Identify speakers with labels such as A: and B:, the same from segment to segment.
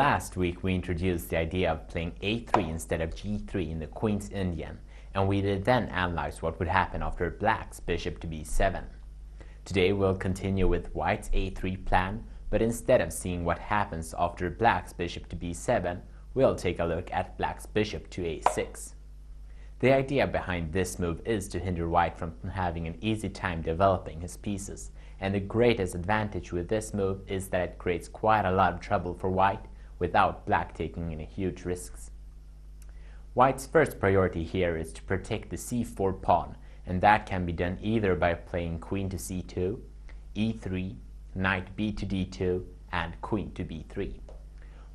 A: Last week we introduced the idea of playing a3 instead of g3 in the Queen's Indian, and we did then analyze what would happen after black's bishop to b7. Today we'll continue with white's a3 plan, but instead of seeing what happens after black's bishop to b7, we'll take a look at black's bishop to a6. The idea behind this move is to hinder white from having an easy time developing his pieces, and the greatest advantage with this move is that it creates quite a lot of trouble for white without black taking any huge risks. White's first priority here is to protect the c4 pawn, and that can be done either by playing queen to c2, e3, knight b to d2, and queen to b3.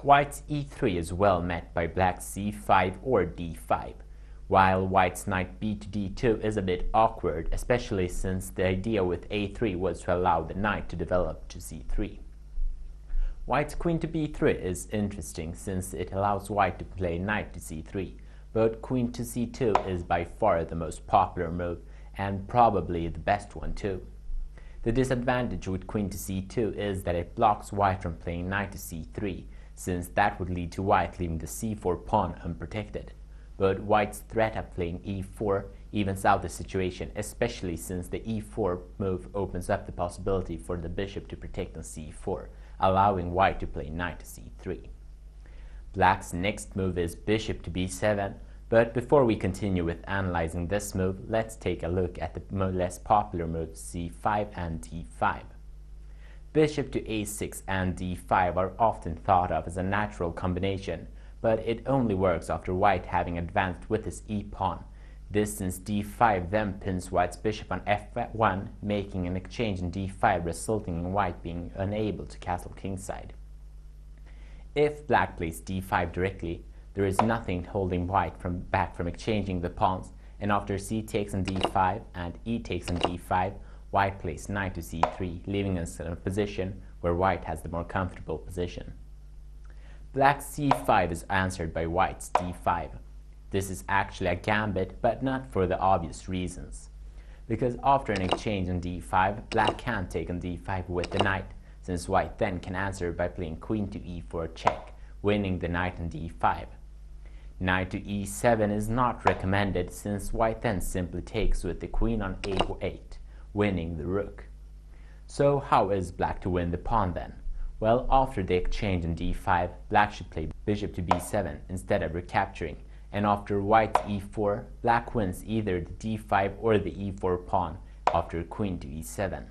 A: White's e3 is well met by black's c5 or d5, while white's knight b to d2 is a bit awkward, especially since the idea with a3 was to allow the knight to develop to c3. White's queen to b3 is interesting since it allows white to play knight to c3, but queen to c2 is by far the most popular move and probably the best one too. The disadvantage with queen to c2 is that it blocks white from playing knight to c3, since that would lead to white leaving the c4 pawn unprotected. But white's threat of playing e4 evens out the situation, especially since the e4 move opens up the possibility for the bishop to protect on c4, allowing white to play knight to c3. Black's next move is bishop to b7, but before we continue with analyzing this move, let's take a look at the less popular moves c5 and d5. Bishop to a6 and d5 are often thought of as a natural combination, but it only works after white having advanced with his e-pawn. This since d5 then pins white's bishop on f1, making an exchange in d5 resulting in white being unable to castle kingside. If black plays d5 directly, there is nothing holding white back from exchanging the pawns, and after c takes on d5 and e takes on d5, white plays knight to c3, leaving us in a position where white has the more comfortable position. Black's c5 is answered by white's d5. This is actually a gambit, but not for the obvious reasons. Because after an exchange on d5, black can't take on d5 with the knight, since white then can answer by playing queen to e4 check, winning the knight on d5. Knight to e7 is not recommended, since white then simply takes with the queen on a8, winning the rook. So how is black to win the pawn then? Well, after the exchange on d5, black should play bishop to b7 instead of recapturing, and after white's e4, black wins either the d5 or the e4 pawn after queen to e7.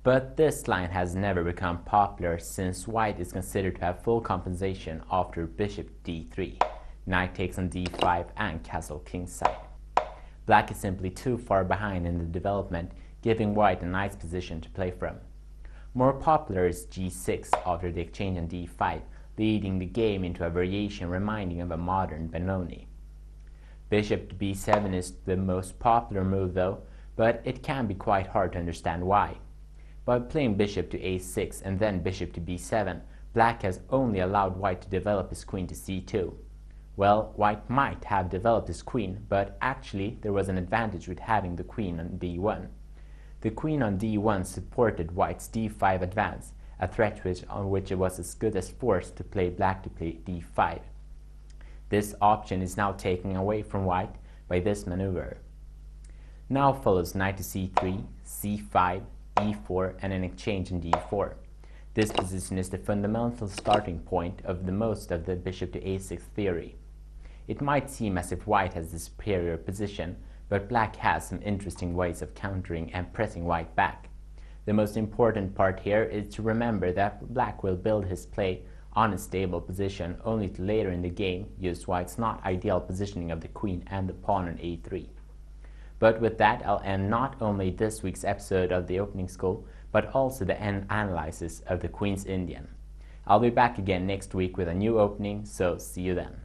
A: But this line has never become popular since white is considered to have full compensation after bishop d3, knight takes on d5 and castle kingside. Black is simply too far behind in the development, giving white a nice position to play from. More popular is g6 after the exchange on d5, leading the game into a variation reminding of a modern Benoni. Bishop to b7 is the most popular move though, but it can be quite hard to understand why. By playing bishop to a6 and then bishop to b7, black has only allowed white to develop his queen to c2. Well, white might have developed his queen, but actually there was an advantage with having the queen on d1. The queen on d1 supported white's d5 advance, a threat on which it was as good as forced to play black to play d5. This option is now taken away from white by this maneuver. Now follows knight to c3, c5, e4, and an exchange in d4. This position is the fundamental starting point of most of the bishop to a6 theory. It might seem as if white has the superior position, but black has some interesting ways of countering and pressing white back. The most important part here is to remember that black will build his play on a stable position only to later in the game use white's not ideal positioning of the queen and the pawn on a3. But with that, I'll end not only this week's episode of the opening school, but also the analysis of the Queen's Indian. I'll be back again next week with a new opening, so see you then.